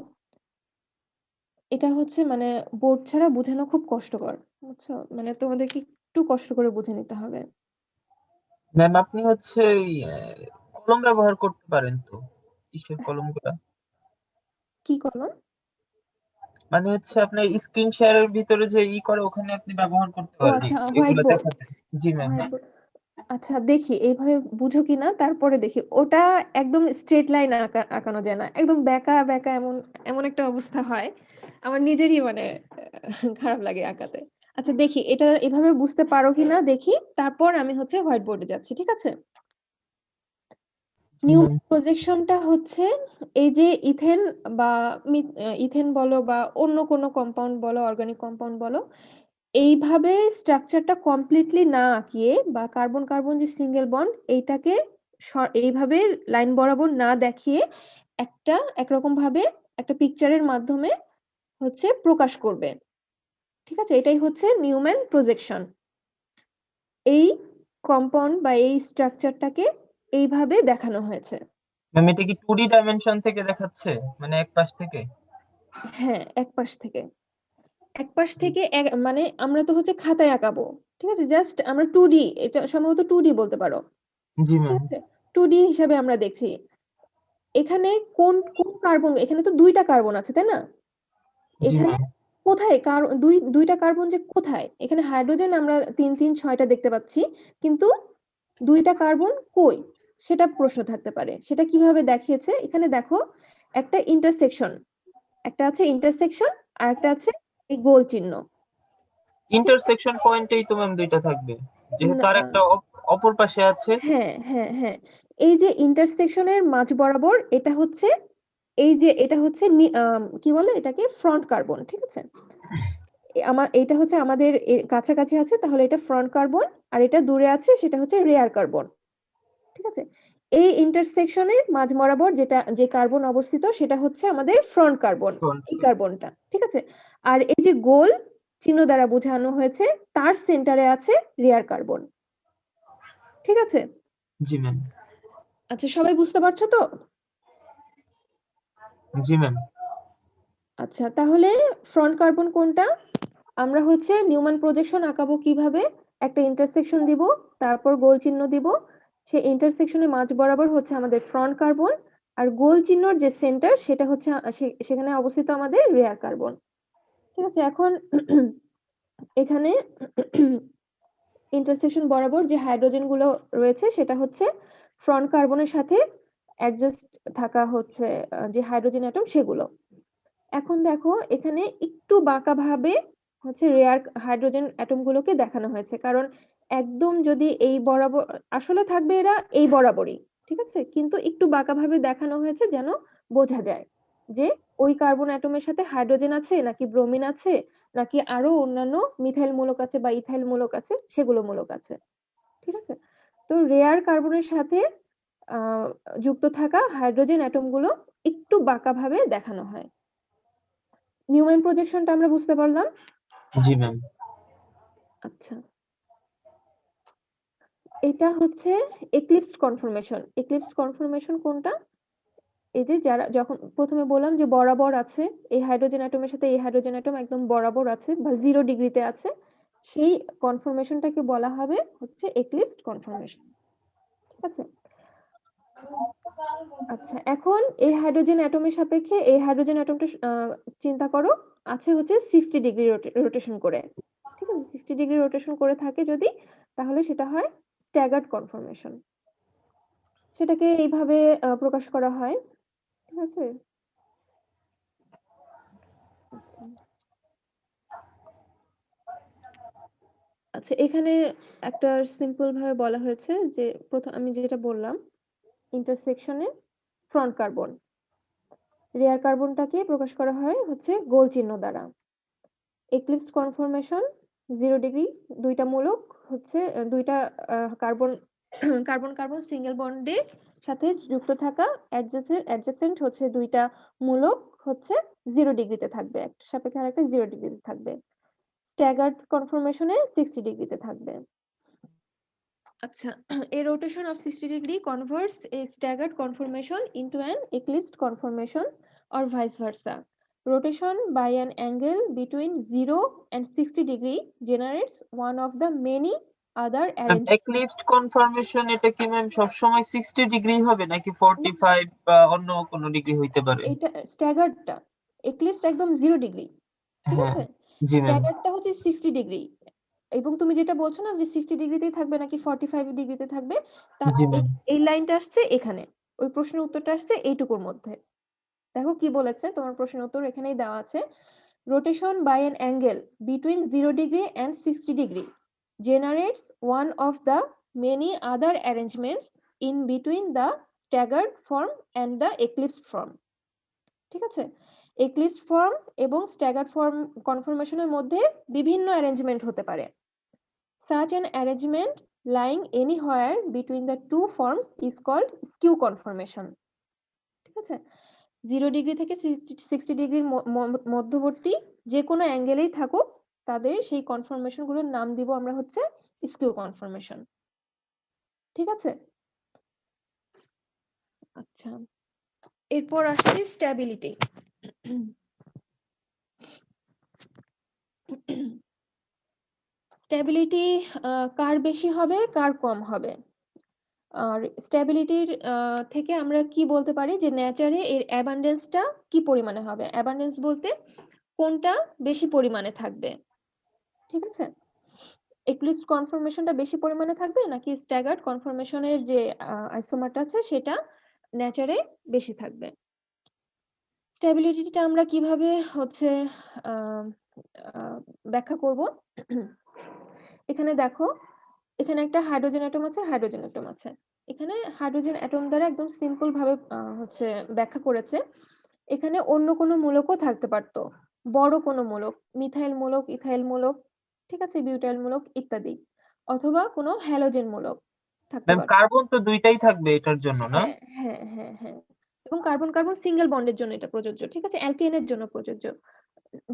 এটা হচ্ছে মানে বোর্ড ছাড়া বোঝানো খুব কষ্টকর, বুঝছো? মানে তোমাদেরকে একটু কষ্ট করে বুঝে নিতে হবে। ম্যাম আপনি হচ্ছে কলম ব্যবহার করতে পারেন তো? কিসের কলমগুলা? কি কলম? মানে হচ্ছে আপনার স্ক্রিন শেয়ারের ভিতরে যে করে ওখানে আপনি ব্যবহার করতে ও পারেন আচ্ছা, হোয়াইট এগুলো বোর্ড। দেখাতে। জি ম্যাম। হোয়াইট বোর্ড, আচ্ছা দেখি এইভাবে বুঝো কিনা, তারপরে দেখি। ওটা একদম স্ট্রেট লাইন আঁকানো যায় না, একদম বেঁকা বেঁকা এমন এমন একটা অবস্থা হয়, আমার নিজেরই মানে খারাপ লাগে আঁকাতে। আচ্ছা দেখি এটা এভাবে বুঝতে পারো কিনা দেখি, তারপর আমি হচ্ছে হোয়াইট বোর্ডে যাচ্ছি। ঠিক আছে, নিউ প্রজেকশনটা হচ্ছে এই যে ইথেন বা ইথেন বলো বা অন্য কোনো কম্পাউন্ড বলো, অর্গানিক কম্পাউন্ড বলো, এইভাবে স্ট্রাকচারটা কমপ্লিটলি না আঁকিয়ে বা কার্বন কার্বন যে সিঙ্গেল বন্ড এইটাকে এইভাবে লাইন বরাবর না দেখিয়ে একটা একরকম ভাবে একটা পিকচারের মাধ্যমে হচ্ছে প্রকাশ করবে। ঠিক আছে, এটাই হচ্ছে নিউম্যান প্রজেকশন। এই কম্পাউন্ড বা এই স্ট্রাকচারটাকে এইভাবে দেখানো হয়েছে। ম্যাম এটা কি 2D ডাইমেনশন থেকে দেখাচ্ছে, মানে এক পাশ থেকে? হ্যাঁ, এক পাশ থেকে মানে আমরা তো হচ্ছে খাতায় আঁকাবো। ঠিক আছে, জাস্ট আমরা 2D, এটা সম্ভবত 2D বলতে পারো। জি ঠিক ম্যাম। আছে, 2D হিসাবে আমরা দেখছি। এখানে কোন কোন কার্বন, এখানে তো দুইটা কার্বন আছে তাই না? জি এখানে ম্যাম। কোথায় দুইটা কার্বন যে কোথায়? এখানে হাইড্রোজেন আমরা 3 3 6টা দেখতে পাচ্ছি, কিন্তু দুইটা কার্বন কই সেটা প্রশ্ন থাকতে পারে। সেটা কিভাবে দেখিয়েছে, এখানে দেখো একটা ইন্টারসেকশন, একটা আছে ইন্টারসেকশন আর একটা আছে এই গোল চিহ্ন। ইন্টারসেকশন পয়েন্টেই তো ম্যাম দুইটা থাকবে, যেহেতু আর একটা অপর পাশে আছে। হ্যাঁ হ্যাঁ হ্যাঁ, এই যে ইন্টারসেকশনের মাঝ বরাবর এটা হচ্ছে, এই যে এটা হচ্ছে কি বলে এটাকে, ফ্রন্ট কার্বন। ঠিক আছে, এটা হচ্ছে আমাদের কাছাকাছি আছে, তাহলে এটা ফ্রন্ট কার্বন, আর এটা দূরে আছে সেটা হচ্ছে রেয়ার কার্বন। ঠিক আছে, এই ইন্টারসেকশনের মাঝ বরাবর যে কার্বন অবস্থিত সেটা হচ্ছে আমাদের ফ্রন্ট কার্বন, এই কার্বনটা। ঠিক আছে, আর এই যে গোল চিহ্ন দ্বারা বোঝানো হয়েছে তার সেন্টারে আছে রেয়ার কার্বন। ঠিক আছে, জি ম্যাম। আচ্ছা সবাই বুঝতে পারছো তো? জি ম্যাম। আচ্ছা, তাহলে ফ্রন্ট কার্বন কোনটা? আমরা হচ্ছে নিউম্যান প্রজেকশন আঁকাবো কিভাবে, একটা ইন্টারসেকশন দিব, তারপর গোল চিহ্ন দিব, সেই ইন্টারসেকশনের মাঝ বরাবর হচ্ছে আমাদের ফ্রন্ট কার্বন, আর গোল চিহ্নর যে সেন্টার সেটা হচ্ছে সেখানে অবস্থিত আমাদের রেয়ার কার্বন। ঠিক আছে, এখন এখানে ইন্টারসেকশন বরাবর যে হাইড্রোজেন গুলো রয়েছে সেটা হচ্ছে ফ্রন্ট কার্বনের সাথে অ্যাডজাস্ট থাকা হচ্ছে যে হাইড্রোজেন অ্যাটম সেগুলো। এখন দেখো এখানে একটু বাঁকাভাবে হচ্ছে রেয়ার হাইড্রোজেন অ্যাটম গুলোকে দেখানো হয়েছে, কারণ একদম যদি এই বরাবর আসলে থাকবে এরা এই বরাবরই, ঠিক আছে, কিন্তু একটু বাঁকাভাবে দেখানো হয়েছে যেন বোঝা যায় যে ওই কার্বন অ্যাটমের সাথে হাইড্রোজেন আছে নাকি ব্রোমিন আছে নাকি আরো অন্যান্য মিথাইল মূলক আছে বা ইথাইল মূলক আছে, সেগুলো মূলক আছে, ঠিক আছে। তো রেয়ার কার্বনের সাথে যুক্ত থাকা হাইড্রোজেন অ্যাটম গুলো একটু বাঁকাভাবে দেখানো হয়। নিউম্যান প্রজেকশনটা আমরা বুঝতে পারলাম। জি ম্যাম। আচ্ছা, এটা হচ্ছে এক্লিপসড কনফর্মেশন। এক্লিপসড কনফর্মেশন কোনটা? এই যে যারা যখন প্রথমে বললাম যে বরাবর আছে, এই হাইড্রোজেন অ্যাটমের সাথে এই হাইড্রোজেন অ্যাটম একদম বরাবর আছে বা 0 ডিগ্রিতে আছে, সেই কনফর্মেশনটাকে বলা হবে হচ্ছে এক্লিপসড কনফর্মেশন, ঠিক আছে। আচ্ছা, এখন এই হাইড্রোজেন অ্যাটমের সাপেক্ষে এই হাইড্রোজেন অ্যাটমটা চিন্তা করো আছে হচ্ছে 60 ডিগ্রি রোটেশন করে, ঠিক আছে। 60 ডিগ্রি রোটেশন করে থাকে যদি, তাহলে সেটা হয় স্ট্যাগার্ড কনফর্মেশন। সেটাকে এইভাবে প্রকাশ করা হয়, ঠিক আছে। আচ্ছা, আচ্ছা, এখানে একটা সিম্পল ভাবে বলা হয়েছে যে প্রথম আমি যেটা বললাম, ইন্টারসেকশনে ফ্রন্ট কার্বন, রেয়ার কার্বনটাকে প্রকাশ করা হয় হচ্ছে গোল চিহ্ন দ্বারা। এক্লিপসড কনফর্মেশন 0 ডিগ্রি, দুইটা মূলক হচ্ছে দুইটা কার্বন কার্বন কার্বন সিঙ্গেল বন্ডে সাথে যুক্ত থাকা অ্যাডজেসেন্ট হচ্ছে দুইটা মূলক হচ্ছে 0 ডিগ্রিতে থাকবে, একটা সাপেক্ষে আরেকটা 0 ডিগ্রিতে থাকবে। স্ট্যাগার্ড কনফর্মেশনে 60 ডিগ্রিতে থাকবে। আচ্ছা, a rotation of 60 degree converts a staggered conformation into an eclipsed conformation or vice versa. Rotation by an angle between 0 and 60 degree generates one of the many other arrangements. Eclipsed conformation এটা কি ma'am সবসময় 60 degree হবে নাকি 45 বা অন্য কোনো degree হইতে পারে? এটা স্ট্যাগার্ডটা, এক্লিপসড একদম 0 ডিগ্রি, ঠিক হ্যাঁ আছে। জি ম্যাম। স্ট্যাগার্ডটা হচ্ছে 60 ডিগ্রি, এবং তুমি যেটা বলছো না যে 60 ডিগ্রিতেই থাকবে নাকি 45 ডিগ্রিতে থাকবে, তা জি ম্যাম। এই লাইনটা আসছে এখানে, ওই প্রশ্নের উত্তরটা আসছে এইটুকুর মধ্যে। দেখো কি বলেছে, তোমার প্রশ্নের উত্তর এখানেই দেওয়া আছে। Rotation by an angle between 0 degree and 60 degree generates one of the many other arrangements in between the staggered form and the eclipsed form, ঠিক আছে। এক্লিপসড ফর্ম এবং স্ট্যাগার্ড ফর্ম কনফর্মেশনের মধ্যে বিভিন্ন অ্যারেঞ্জমেন্ট হতে পারে। Such an arrangement lying anywhere between the two forms is called skew conformation, ঠিক আছে। 0 degree থেকে 60 ডিগ্রির মধ্যবর্তী যে কোনো অ্যাঙ্গেলেই থাকুক, তাদের সেই কনফর্মেশন গুলোর নাম দিব আমরা হচ্ছে স্কিউ কনফর্মেশন, ঠিক আছে। আচ্ছা, এরপর আসছে স্ট্যাবিলিটি। স্ট্যাবিলিটি কার বেশি হবে কার কম হবে? আর স্ট্যাবিলিটির থেকে আমরা কি বলতে পারি যে নেচারে এর অ্যাবান্ডেন্সটা কি পরিমাণে হবে? অ্যাবান্ডেন্স বলতে কোনটা বেশি পরিমাণে থাকবে, ঠিক আছে। এক্লিপসড কনফর্মেশনটা বেশি পরিমাণে থাকবে নাকি স্ট্যাগার্ড কনফর্মেশনের যে আইসোমারটা আছে সেটা নেচারে বেশি থাকবে? স্ট্যাবিলিটিটা আমরা কিভাবে হচ্ছে ব্যাখ্যা করব? এখানে দেখো, এখানে একটা হাইড্রোজেন অ্যাটম আছে, হাইড্রোজেন অ্যাটম আছে। এখানে হাইড্রোজেন অ্যাটম দ্বারা একদম সিম্পল ভাবে হচ্ছে ব্যাখ্যা করেছে। এখানে অন্য কোনো মূলকও থাকতে পারতো, বড় কোনো মূলক, মিথাইল মূলক, ইথাইল মূলক, ঠিক আছে, বিউটাইল মূলক ইত্যাদি, অথবা কোনো হ্যালোজেন মূলক থাকতে ম্যাম পারতো। কার্বন তো দুইটাই থাকবে এটার জন্য না? হ্যাঁ হ্যাঁ হ্যাঁ হ্যাঁ, এবং কার্বন কার্বন সিঙ্গেল বন্ডের জন্য এটা প্রযোজ্য, ঠিক আছে, অ্যালকেনের জন্য প্রযোজ্য,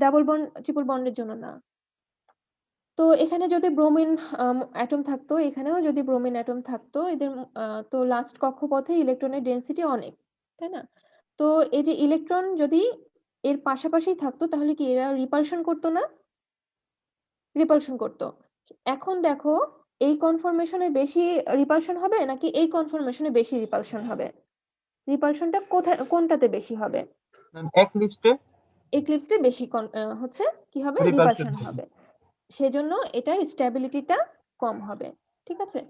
ডাবল বন্ড ট্রিপল বন্ডের জন্য না। তো এখানে যদি ব্রোমিন অ্যাটম থাকতো, এখানেও যদি ব্রোমিন অ্যাটম থাকতো, এদের তো লাস্ট কক্ষপথে ইলেকট্রনের ডেনসিটি অনেক, তাই না? তো এই যে ইলেকট্রন যদি এর পাশাপাশি থাকতো তাহলে কি এরা রিপালশন করতো না? রিপালশন করতো। এখন দেখো, এই কনফর্মেশনে বেশি রিপালশন হবে নাকি এই কনফর্মেশনে বেশি রিপালশন হবে? রিপালশনটা কোথায়, কোনটাতে বেশি হবে? ম্যাম এক্লিপসডে এক্লিপসে বেশি হচ্ছে কি হবে, রিপালশন রিপালশন হবে। সেজন্য এটার স্ট্যাবিলিটিটা কম হবে, ঠিক আছে।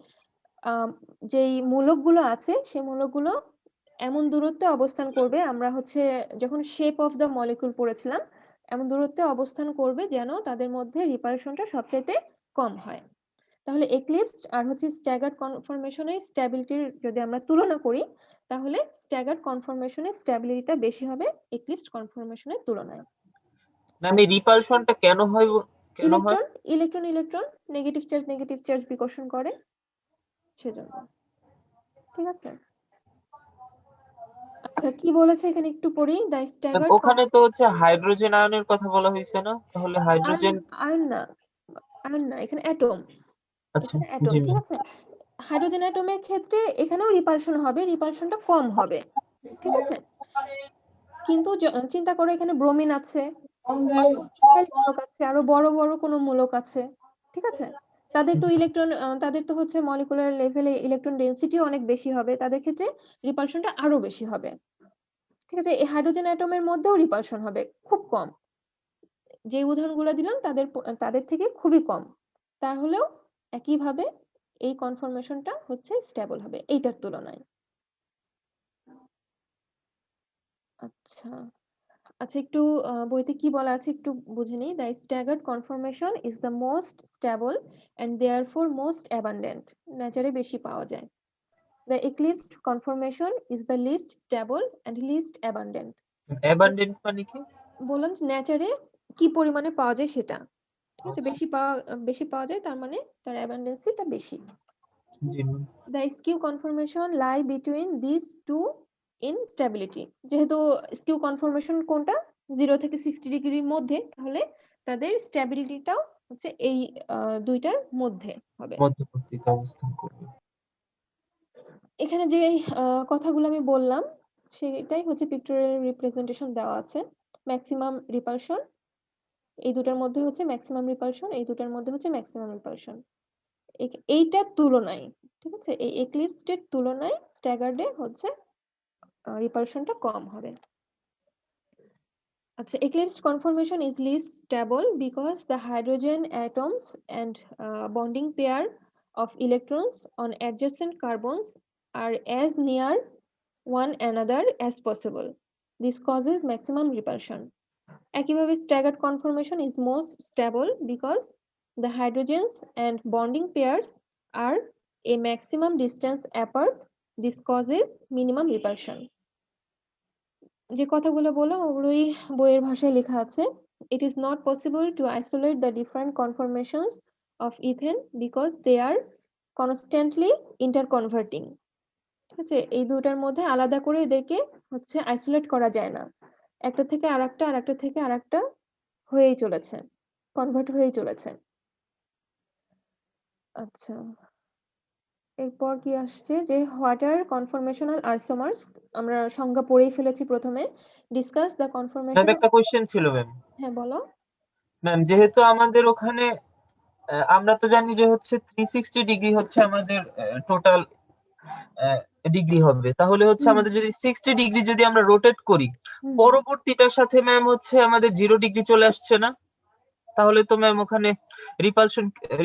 যেই মূলকগুলো আছে সেই মূলকগুলো এমন দূরত্বে অবস্থান করবে, আমরা হচ্ছে যখন শেপ অফ দ্য মলিকিউল পড়েছিলাম, এমন দূরত্বে অবস্থান করবে যেন তাদের মধ্যে রিপালশনটা সবচাইতে কম হয়। তাহলে এক্লিপসড আর হচ্ছে স্ট্যাগার্ড কনফরমেশনের স্ট্যাবিলিটির যদি আমরা তুলনা করি, তাহলে স্ট্যাগার্ড কনফরমেশনের স্ট্যাবিলিটিটা বেশি হবে এক্লিপসড কনফরমেশনের তুলনায়। ম্যাম এই রিপালশনটা কেন হয় কেন হয়? ইলেকট্রন নেগেটিভ চার্জ বিকর্ষণ করে, সেজন্য। ঠিক আছে, আচ্ছা কি বলেছে এখানে একটু পড়ি। দ্য ম্যাম স্ট্যাগার্ড ওখানে তো হচ্ছে হাইড্রোজেন আয়নের কথা বলা হয়েছে না, তাহলে হাইড্রোজেন আয়ন না, এখানে অ্যাটম। আচ্ছা এখানে অ্যাটম, জি ঠিক ম্যাম। আছে। হাইড্রোজেন অ্যাটমের ক্ষেত্রে এখানেও রিপালশন হবে, রিপালশনটা কম হবে, ঠিক আছে। কিন্তু চিন্তা করো এখানে ব্রোমিন আছে, মিথাইল মূলক আছে, আরো বড় বড় কোনো মূলক আছে, ঠিক আছে। তাদের তো হচ্ছে মলিকুলার লেভেলে ইলেকট্রন ডেনসিটি অনেক বেশি হবে, তাদের ক্ষেত্রে রিপালশনটা আরো বেশি হবে, ঠিক আছে। এই হাইড্রোজেন অ্যাটমের মধ্যেও রিপালশন হবে খুব কম, যে উদাহরণগুলো দিলাম তাদের থেকে খুবই কম, তাহলেও একইভাবে এই কনফরমেশনটা হচ্ছে স্টেবল হবে এইটার তুলনায়। আচ্ছা আচ্ছা, একটু বইতে কি বলা আছে একটু বুঝে নিই। The staggered conformation is the most stable and therefore most abundant, নেচারে বেশি পাওয়া যায়। The eclipsed conformation is the least stable and least abundant. Abundant মানে কি? বললাম নেচারে কি পরিমাণে পাওয়া যায় সেটা, ঠিক আছে। আচ্ছা বেশি পাওয়া যায় তার মানে তার অ্যাবান্ডেন্সিটা বেশি। জি ma'am. The skew conformation lie between these two in stability. যেহেতু skew conformation কোনটা 0 থেকে 60 ডিগ্রির মধ্যে, তাহলে তাদের স্ট্যাবিলিটিটাও হচ্ছে এই দুইটার মধ্যে হবে। মধ্যবর্তীতে অবস্থান করবে। এখানে যে কথাগুলো আমি বললাম সেটাই হচ্ছে পিক্টোরিয়াল রিপ্রেজেন্টেশন দেওয়া আছে। ম্যাক্সিমাম রিপালশন এই দুটার মধ্যে হচ্ছে ম্যাক্সিমাম রিপালশন, এই দুটার মধ্যে হচ্ছে ম্যাক্সিমাম রিপালশন। এইটার তুলনায়, ঠিক আছে, এই এক্লিপসড তুলনায় স্ট্যাগার্ডে হচ্ছে রিপালশনটা কম হবে। আচ্ছা, eclipsed conformation is least stable because the hydrogen atoms and bonding pair of electrons on adjacent carbons are as near one another as possible. This causes maximum repulsion. একইভাবে staggered conformation is most stable because the hydrogens and bonding pairs are a maximum distance apart. This causes minimum repulsion. যে কথাগুলো বললাম ওগুলোই বইয়ের ভাষায় লেখা আছে। It is not possible to isolate the different conformations of ethane because they are constantly interconverting. ঠিক আছে, এই দুটার মধ্যে আলাদা করে এদেরকে হচ্ছে আইসোলেট করা যায় না, একটা থেকে আরেকটা থেকে আরেকটা হয়েই চলেছে, কনভার্ট হয়েই চলেছে। আচ্ছা, এরপর কি আসছে যে হোয়াট আর কনফরমেশনাল আইসোমার্স, আমরা সংজ্ঞা পড়েই ফেলেছি প্রথমে। Discuss the ma'am conformational. একটা কোশ্চেন ছিল ম্যাম। হ্যাঁ বলো। ম্যাম যেহেতু আমাদের ওখানে আমরা তো জানি যে হচ্ছে 360 ডিগ্রি হচ্ছে আমাদের টোটাল ডিগ্রি হবে, তাহলে হচ্ছে আমাদের যদি 60 ডিগ্রি যদি আমরা রোটেট করি, পরবর্তীটার সাথে ম্যাম হচ্ছে আমাদের 0 ডিগ্রি চলে আসছে না? তাহলে তো ম্যাম ওখানে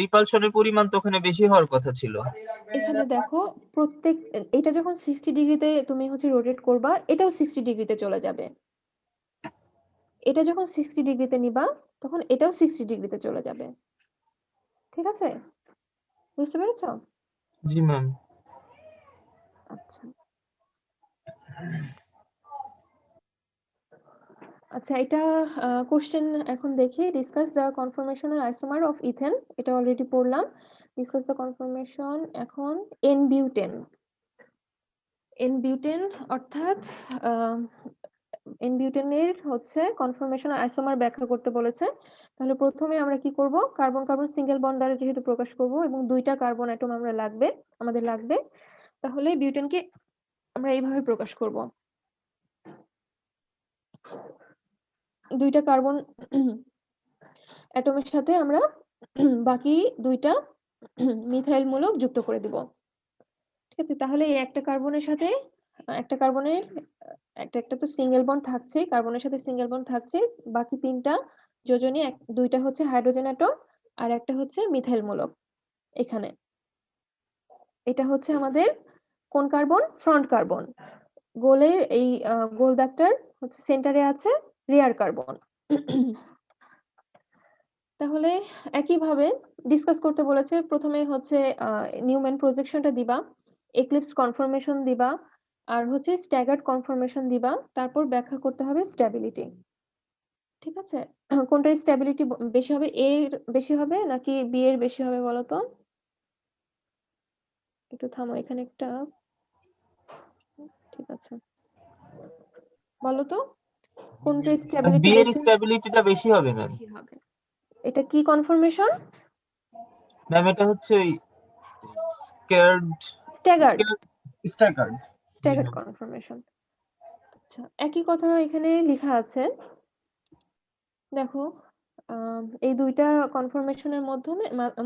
রিপালশনের পরিমাণ তো ওখানে বেশি হওয়ার কথা ছিল। এখানে দেখো এটা যখন 60 ডিগ্রিতে তুমি হচ্ছে রোটেট করবা, এটাও 60 ডিগ্রিতে চলে যাবে। এটা যখন 60 ডিগ্রিতে নিবা তখন এটাও 60 ডিগ্রিতে চলে যাবে, ঠিক আছে, বুঝতে পেরেছো? জি ম্যাম। আচ্ছা আচ্ছা, এটা কোশ্চেন এখন দেখি। Discuss the conformational isomer of ethane, এটা অলরেডি পড়লাম। ডিসকাস দ্য কনফরমেশন এখন এন বিউটেন অর্থাৎ এন-বিউটেনের হচ্ছে কনফরমেশনাল আইসোমার ব্যাখ্যা করতে বলেছে। তাহলে প্রথমে আমরা কি করব, কার্বন কার্বন সিঙ্গেল বন্ড দ্বারা যেহেতু প্রকাশ করব এবং দুইটা কার্বন অ্যাটম আমাদের লাগবে, তাহলে বিউটেনকে আমরা এইভাবে প্রকাশ করব। দুইটা কার্বন অ্যাটমের সাথে আমরা বাকি দুইটা মিথাইল মূলক যুক্ত করে দিব, ঠিক আছে। তাহলে এই একটা কার্বনের সাথে একটা কার্বনের একটা তো সিঙ্গেল বন্ড থাকছে, কার্বনের সাথে সিঙ্গেল বন্ড থাকছে, বাকি তিনটা যোজনী দুইটা হচ্ছে হাইড্রোজেন অ্যাটম আর একটা হচ্ছে মিথাইল মূলক। এখানে এটা হচ্ছে আমাদের কোন কার্বন, ফ্রন্ট কার্বন। গোলের এই গোল দাগটার হচ্ছে সেন্টারে আছে রেয়ার কার্বন। তাহলে একইভাবে ডিসকাস করতে বলেছে। প্রথমে হচ্ছে নিউম্যান প্রজেকশনটা দিবা, এক্লিপস কনফরমেশন দিবা, আর হচ্ছে স্ট্যাগার্ড কনফরমেশন দিবা। তারপর ব্যাখ্যা করতে হবে স্ট্যাবিলিটি। ঠিক আছে? কোনটার স্ট্যাবিলিটি বেশি হবে? এ এর বেশি হবে নাকি বি এর বেশি হবে বলো তো? একটু থামো, এখানে একটা ঠিক আছে। বলো তো কোনটার স্ট্যাবিলিটি বি এর বেশি স্ট্যাবিলিটিটা বেশি হবে ম্যাম। বেশি হবে? এটা কি কনফরমেশন? ম্যাম এটা হচ্ছে ওই scared staggered staggered. Staggered conformation. আচ্ছা, একই কথা এখানে লেখা আছে। দেখো এই দুইটা কনফরমেশনের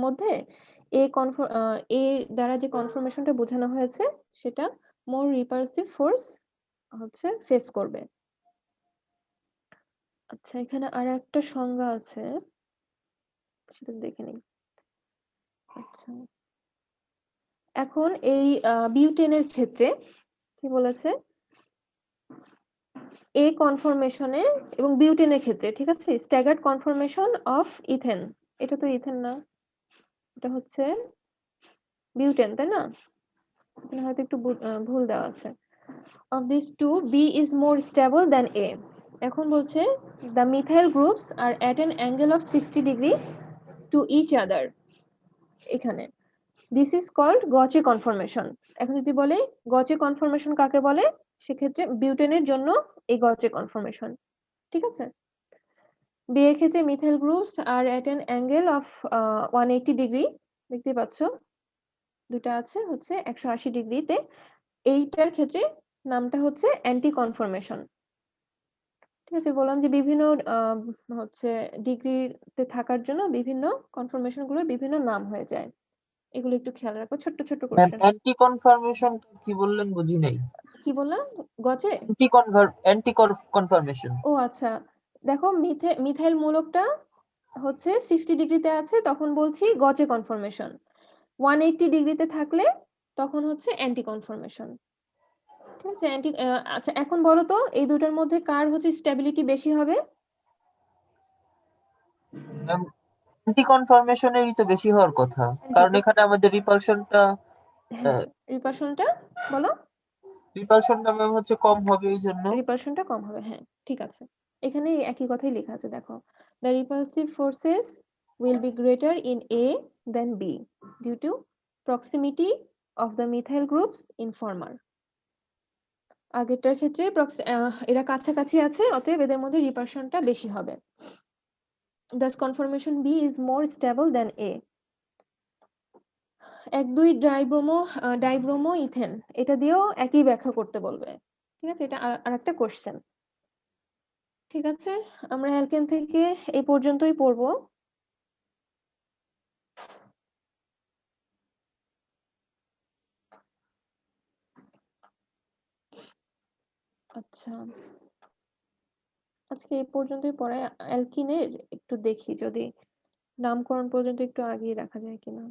মধ্যে এ দ্বারা যে কনফরমেশনটা বোঝানো হয়েছে সেটা মোর রিপালসিভ ফোর্স হচ্ছে ফেস করবে। আচ্ছা, এখানে আর একটা সংজ্ঞা আছে, সেটা দেখে নিই। আচ্ছা, এখন এই বিউটেনের ক্ষেত্রে কি বলেছে? এ কনফরমেশনে এবং বিউটেনের ক্ষেত্রে, ঠিক আছে, স্ট্যাগার্ড কনফরমেশন অফ ইথেন। এটা তো ইথেন না, এটা হচ্ছে বিউটেন, তাই না? এখানে হয়তো একটু ভুল দেওয়া আছে। Of these two, B is more stable than A. এখন বলছে the methyl groups are at an angle of 60 degree to each other. এখানে this is called Gauche conformation. এখন যদি বলে Gauche conformation কাকে বলে, সেক্ষেত্রে বিউটেনের জন্য এই Gauche conformation। ঠিক আছে? B এর ক্ষেত্রে methyl groups are at an angle of 180 degree, দেখতে পাচ্ছ দুটো আছে হচ্ছে 180 ডিগ্রিতে। এইটার ক্ষেত্রে নামটা হচ্ছে অ্যান্টি কনফরমেশন। ঠিক আছে, বললাম যে বিভিন্ন হচ্ছে ডিগ্রিতে থাকার জন্য বিভিন্ন কনফরমেশন গুলোর বিভিন্ন নাম হয়ে যায়। এগুলো একটু খেয়াল রাখো, ছোট্ট ছোট্ট ম্যাম কোশ্চেন। অ্যান্টি কনফার্মেশন কি বললেন বুঝি নাই। কি বললাম? গজে? Anti confirmation. ও আচ্ছা, দেখো মিথাইল মূলকটা হচ্ছে 60 ডিগ্রিতে আছে, তখন বলছি গজে কনফরমেশন। 180 ডিগ্রিতে থাকলে তখন হচ্ছে অ্যান্টি কনফরমেশন। ঠিক আছে, আচ্ছা, এখন বলো তো এই দুটোর মধ্যে কার হচ্ছে স্ট্যাবিলিটি বেশি হবে? ম্যাম অ্যান্টি কনফার্মেশনেরই তো বেশি হওয়ার কথা, কারণ এখানে আমাদের রিপালশনটা হ্যাঁ, রিপালশনটা বলো। রিপালশনটা ম্যাম হচ্ছে কম হবে এই জন্য। রিপালশনটা কম হবে, হ্যাঁ ঠিক আছে। এখানে একই কথাই লেখা আছে, দেখো the repulsive forces will be greater in A than B due to proximity of the methyl groups in former. আগেরটার ক্ষেত্রে এরা কাছাকাছি আছে, অতএব এদের মধ্যে রিপালশনটা বেশি হবে। Thus conformation B is more stable than A. 1,2 dibromo ethane, এটা দিয়েও একই ব্যাখ্যা করতে বলবে। ঠিক আছে, এটা আরেকটা কোশ্চেন। ঠিক আছে, আমরা অ্যালকেন থেকে এই পর্যন্তই পড়বো। আচ্ছা, আজকে এই পর্যন্তই পড়াই। অ্যালকিনের একটু দেখি যদি নামকরণ পর্যন্ত একটু আগিয়ে রাখা যায় কিনা।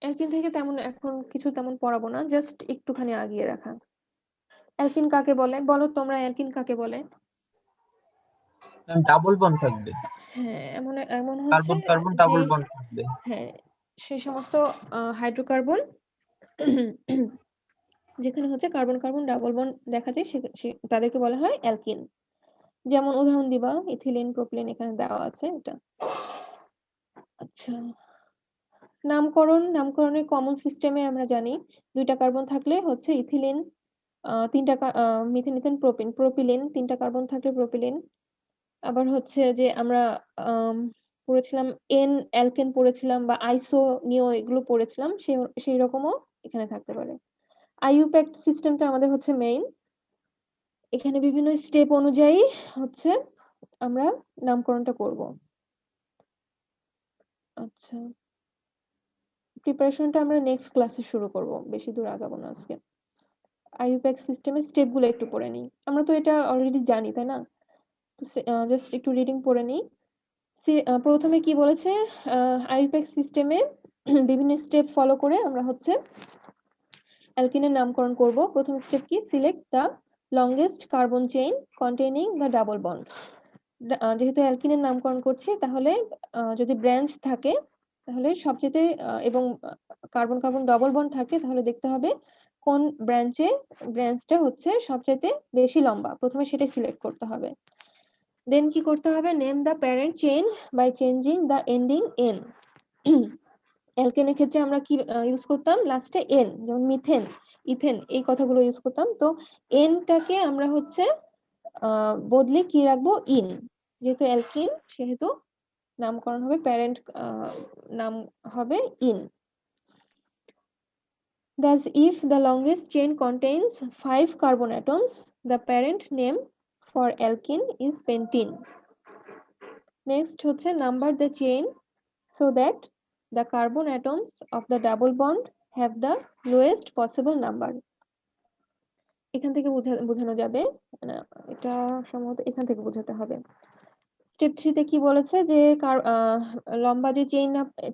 অ্যালকিন থেকে তেমন এখন কিছু তেমন পড়াবো না, জাস্ট একটুখানি আগিয়ে রাখা। অ্যালকিন কাকে বলে বলো তোমরা? অ্যালকিন কাকে বলে? ডাবল বন্ড থাকবে, হ্যাঁ, এমন এমন হচ্ছে কার্বন কার্বন যে ডাবল বন্ড থাকবে। হ্যাঁ, সেই সমস্ত হাইড্রোকার্বন যেখানে হচ্ছে কার্বন কার্বন ডাবল বন্ড দেখা যায় তাদেরকে বলা হয় অ্যালকিন। যেমন উদাহরণ দিবা, ইথিলিন, প্রোপিলিন এখানে দেওয়া আছে এটা। আচ্ছা, নামকরণের কমন সিস্টেমে আমরা জানি দুইটা কার্বন থাকলে হচ্ছে ইথিলিন, তিনটা মিথেন, ইথেন, প্রোপিলিন, তিনটা কার্বন থাকলে প্রোপিলিন। আবার হচ্ছে যে আমরা পড়েছিলাম এন অ্যালকেন পড়েছিলাম, বা আইসো নিও এগুলো পড়েছিলাম, সেই রকমও এখানে থাকতে পারে। আইইউপ্যাক্ট সিস্টেমটা আমাদের হচ্ছে মেইন। এখানে বিভিন্ন স্টেপ অনুযায়ী হচ্ছে আমরা নামকরণটা করব। আচ্ছা, প্রিপারেশনটা আমরা নেক্সট ক্লাসে শুরু করব, বেশি দূর আগাবো না আজকে। আইইউপ্যাক্ট সিস্টেমের স্টেপগুলো একটু পড়ে নিই। আমরা তো এটা অলরেডি জানি, তাই না? তো জাস্ট একটু রিডিং পড়ে নিই। প্রথমে কি বলেছে? আইইউপ্যাক্ট সিস্টেমে বিভিন্ন স্টেপ ফলো করে আমরা হচ্ছে অ্যালকিনের নামকরণ করব। প্রথম স্টেপ কি? Select the longest carbon chain containing the double bond. যেহেতু অ্যালকিনের নামকরণ করছি, তাহলে যদি ব্রাঞ্চ থাকে তাহলে সবচেয়ে এবং কার্বন কার্বন ডবল বন্ড থাকে, তাহলে দেখতে হবে কোন ব্রাঞ্চটা হচ্ছে সবচেয়ে বেশি লম্বা, প্রথমে সেটা সিলেক্ট করতে হবে। দেন কি করতে হবে? Name the parent chain by changing the ending ane. অ্যালকেনের ক্ষেত্রে আমরা কি ইউজ করতাম? লাস্টে এন, যেমন মিথেন, ইথেন, এই কথাগুলো ইউজ করতাম। তো এনটাকে আমরা হচ্ছে বদলে কি রাখবো? ইন। যেহেতু অ্যালকিন সেহেতু নামকরণ হবে প্যারেন্ট, নাম হবে in. Thus, if the longest chain contains 5 carbon atoms, the parent name for alkene is pentene. Next হচ্ছে number the chain so that the carbon atoms of the double bond have the lowest possible number. এখান থেকে বোঝানো যাবে, এটা সম্ভবত এখান থেকে বোঝাতে হবে। স্টেপ 3 তে কি বলেছে? যে লম্বা যে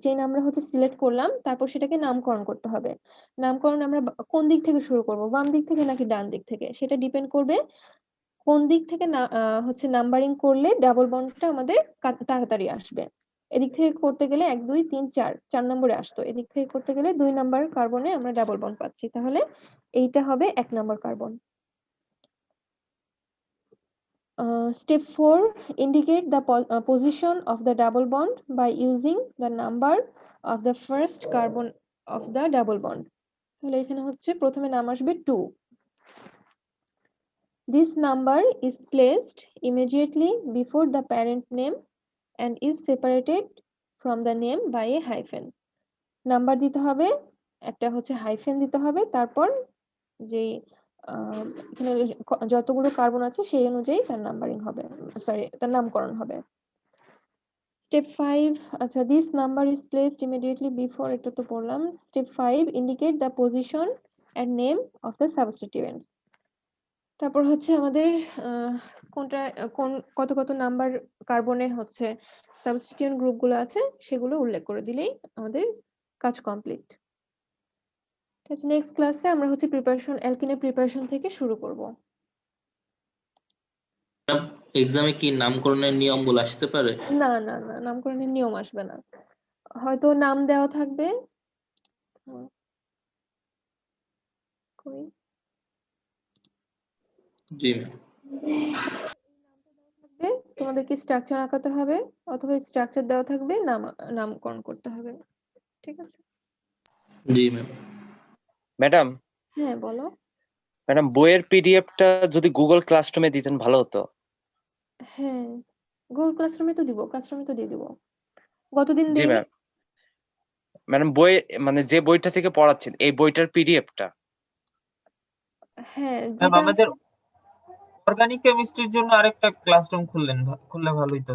চেইন আমরা হচ্ছে সিলেক্ট করলাম, তারপর সেটাকে নামকরণ করতে হবে। নামকরণ আমরা কোন দিক থেকে শুরু করব? বাম দিক থেকে নাকি ডান দিক থেকে? সেটা ডিপেন্ড করবে কোন দিক থেকে হচ্ছে নাম্বারিং করলে ডাবল বন্ডটা আমাদের তাড়াতাড়ি আসবে। এদিক থেকে করতে গেলে 1 2 3 4 নম্বরে আসতো, এদিক থেকে করতে গেলে 2 নাম্বার কার্বনে আমরা ডাবল বন্ড পাচ্ছি, তাহলে এইটা হবে 1 number carbon. Step 4, indicate the position of the double bond by using the number of the first carbon of the double bond. তাহলে এখানে হচ্ছে প্রথমে নাম আসবে 2. This number is placed immediately before the parent name and is separated from the name by a hyphen. Number দিতে হবে, একটা হচ্ছে হাইফেন দিতে হবে, তারপর যে এখানে যতগুলো কার্বন আছে সেই অনুযায়ী তার নাম্বারিং হবে, সরি তার নামকরণ হবে। Step 5, আচ্ছা, this number is placed immediately before, এটা তো পড়লাম। Step 5, indicate the position and name of the substituent. তারপর হচ্ছে আমাদের কোনটা কত কত নাম্বার কার্বনে হচ্ছে সাবস্টিটিউয়েন্ট গ্রুপগুলো আছে সেগুলো উল্লেখ করে দিলেই আমাদের কাজ কমপ্লিট। ঠিক আছে, নেক্সট ক্লাসে আমরা হচ্ছে অ্যালকিনের প্রিপারেশন থেকে শুরু করব। এক্সামে কি নামকরণের নিয়মগুলো আসতে পারে? না না না, নামকরণের নিয়ম আসবে না, হয়তো নাম দেওয়া থাকবে। জি তোমাদেরকে স্ট্রাকচার আঁকাতে হবে, অথবা স্ট্রাকচার দেওয়া থাকবে, নামকরণ করতে হবে। ঠিক আছে? জি ম্যাম। ম্যাডাম, হ্যাঁ বলো। ম্যাডাম বইয়ের পিডিএফটা যদি গুগল ক্লাসরুমে দিতেন ভালো হতো। হ্যাঁ, গুগল ক্লাসরুমে তো দিব, ক্লাসরুমে তো দিয়ে দিব। গতদিন জি দেইনি। ম্যাম। ম্যাডাম বই মানে যে বইটা থেকে পড়াচ্ছেন এই বইটার পিডিএফটা। হ্যাঁ, ম্যাম যেটা আমাদের অর্গানিক কেমিস্ট্রির জন্য আরেকটা ক্লাসরুম খুললে ভালো হতো।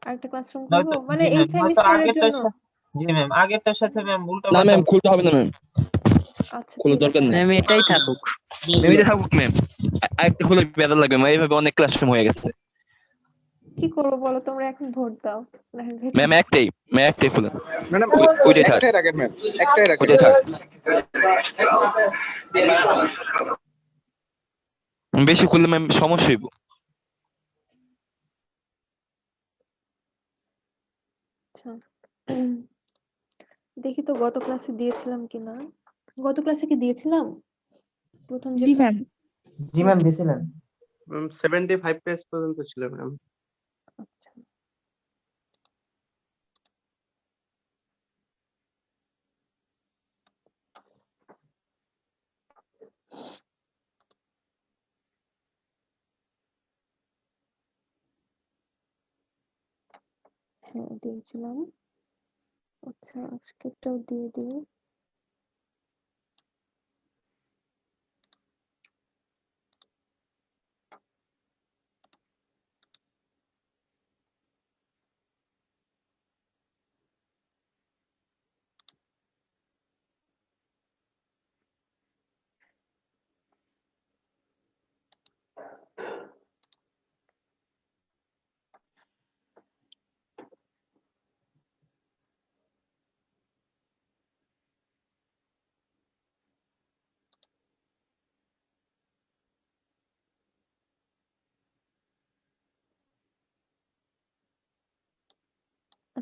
আরেকটা ক্লাসরুম করব, নয়তো মানে জি এই ম্যাম, নয়তো সেমিস্টারের জন্য। জি ম্যাম, আগেরটার সাথে ম্যাম উল্টা না পাল্টা। ম্যাম, খুলতে হবে না ম্যাম, আচ্ছা, খোলার ঠিক দরকার আছে। নেই। ম্যাম এটাই থাকুক। ম্যাম এটা থাকুক ম্যাম, একটা খুলে বেদার লাগবে ম্যাম, এইভাবে অনেক ক্লাসরুম হয়ে গেছে। কি করবো বলো, তোমরা এখন ভোট দাও। ম্যাম একটাই খুলে, ম্যাডাম ওইটাই থাক, একটাই রাখেন ম্যাম, একটাই রাখেন। ওইটাই থাক, বেশি খুললে ম্যাম সমস্যা হইব। আচ্ছা, দেখি তো গত ক্লাসে দিয়েছিলাম কিনা। গত ক্লাসে কি দিয়েছিলাম প্রথম যে? জি ম্যাম। জি ম্যাম দিয়েছিলেন। 75 পেজ পর্যন্ত ছিল ম্যাম। আচ্ছা, হ্যাঁ দিয়েছিলাম। আচ্ছা, আজকেরটাও দিয়ে দিই।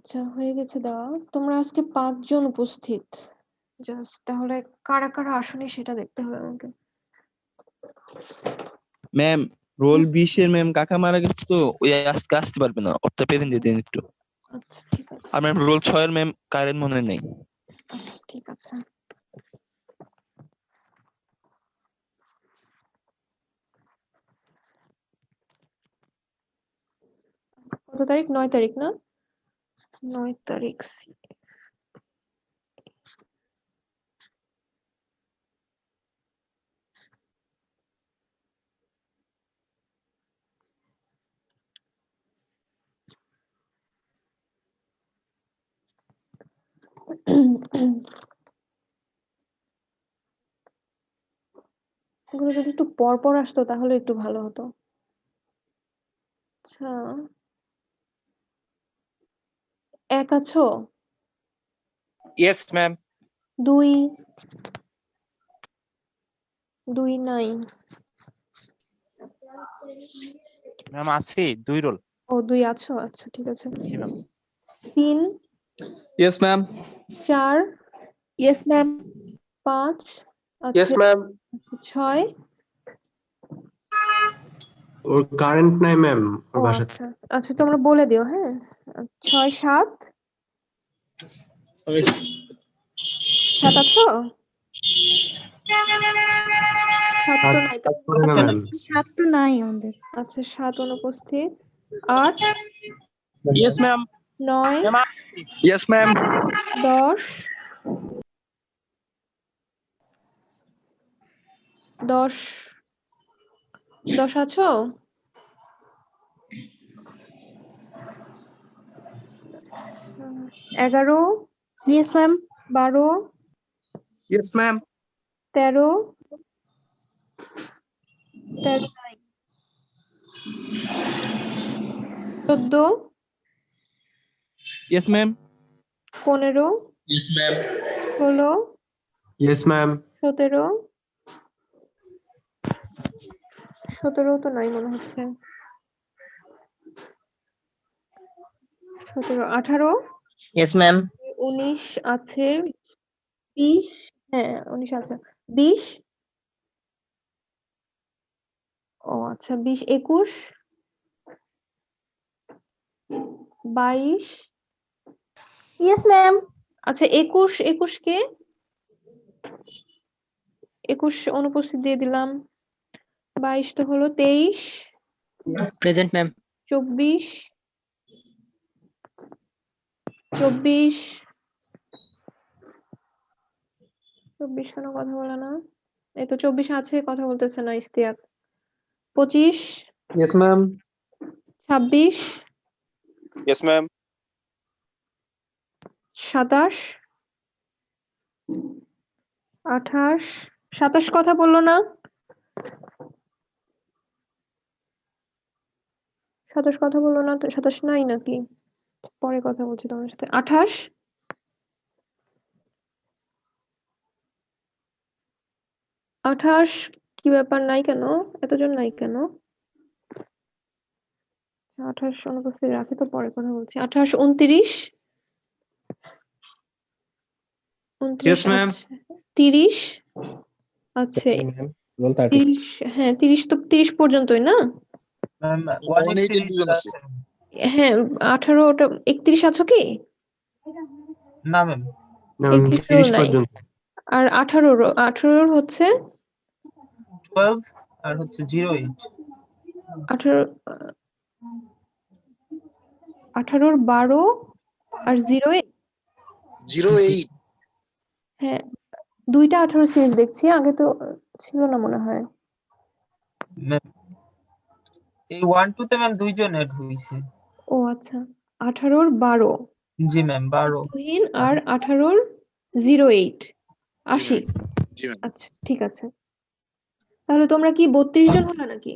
আচ্ছা হয়ে গেছে দেওয়া। তোমরা আজকে 5 জন উপস্থিত। জাস্ট তাহলে কারা কারা আসেনি সেটা দেখতে হবে আমাকে। ম্যাম রোল 20 এর ম্যাম কাকা মারা গেছে তো ওই আজকে আসতে পারবে না, ওটা প্রেজেন্ট দিয়ে দিন একটু। আচ্ছা ঠিক আছে। আর ম্যাম রোল 6 এর ম্যাম কারেন্ট মনে নেই। আচ্ছা ঠিক আছে। কত তারিখ? 9 তারিখ না? 9 তারিখ। এগুলো যদি একটু পর পর আসতো তাহলে একটু ভালো হতো। আচ্ছা 1 আছো? Yes ma'am. 2 নাই। ম্যাম আছি 2 রোল। ও 2 আছো, আচ্ছা ঠিক আছে। জি ma'am. 3 Yes, ma'am. 4 Yes, ma'am. 5 yes আছে, ম্যাম। 6 ওর কারেন্ট নাই ম্যাম ও বাসাতে। আচ্ছা আচ্ছা তোমরা বলে দিও হ্যাঁ। 6 7 7 আছো? 7 তো নাই তো। না ম্যাম। ছাত্র নাই আমাদের। আচ্ছা 7 অনুপস্থিত। 8 ইয়েস ম্যাম। 9 yes ma'am. 10 10 10 আছো? 11 Yes, ma'am. 12 yes ma'am. 13 নাই। 14 yes ma'am. 15 Yes, ma'am. 16 yes ma'am. 17 তো নাই মনে হচ্ছে। 17 18 Yes, ma'am. 19 আছে। 20 হ্যাঁ 19 আছে। 20 ও আচ্ছা 20 21 22 Yes, ma'am. আচ্ছা 21 কে 21 অনুপস্থিত দিয়ে দিলাম। 22 তো হলো। 23 Present, ma'am. 24 24 কেন কথা বলে না? এই তো 24 আছে, কথা বলতেছে না Istiaq. 25 yes ma'am. 26 yes ma'am. 27 28 27 কথা বললো না? 27 কথা বললো না তো? 27 নাই নাকি? পরে কথা বলছি তোমার সাথে। 28 28 কি ব্যাপার নাই কেন? এতজন নাই কেন? 28 অনুপস্থিত রাখি তো পরে কথা বলছি। 28 29 Yes, ma'am. 30 আছে। 30 হ্যাঁ 30 তো 30 পর্যন্তই না? ম্যাম 180 আছে। হ্যাঁ 18 ওটা 31 আছো কি? না ম্যাম। 31 30 নাই। পর্যন্ত। আর 18 হচ্ছে 12 আর হচ্ছে 08। 18 18 12 আর 08 হ্যাঁ 2টা 18 সিরিজ দেখছি, আগে তো ছিল না মনে হয়। ম্যাম এই 1 2 তে ম্যাম 2 জন এড হইছে। ও আচ্ছা 18 12 জি ম্যাম 12। তুহিন আর 18 08 80। আচ্ছা ঠিক আছে। তাহলে তোমরা কি 32 জন হলো নাকি?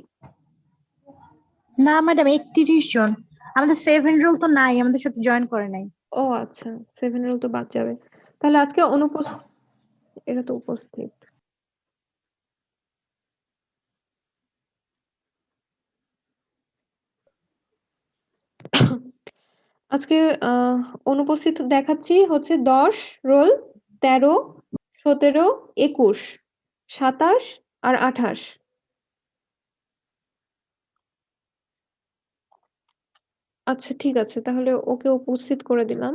না ম্যাডাম 31 জন। আমাদের 7 রোল তো নাই, আমাদের সাথে জয়েন করে নাই। ও আচ্ছা 7 এরও তো বাদ যাবে। তাহলে আজকে অনুপস্থিত, এরা তো উপস্থিত। আজকে অনুপস্থিত দেখাচ্ছি হচ্ছে 10 রোল, 13, 17, 21, 27 আর 28। আচ্ছা ঠিক আছে, তাহলে ওকে উপস্থিত করে দিলাম।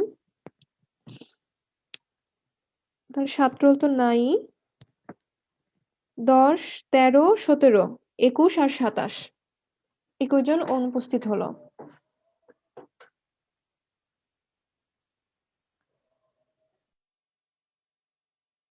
তাহলে 7 রোল তো নাই। 10, 13, 17, 21 আর 27 21 জন অনুপস্থিত হলো।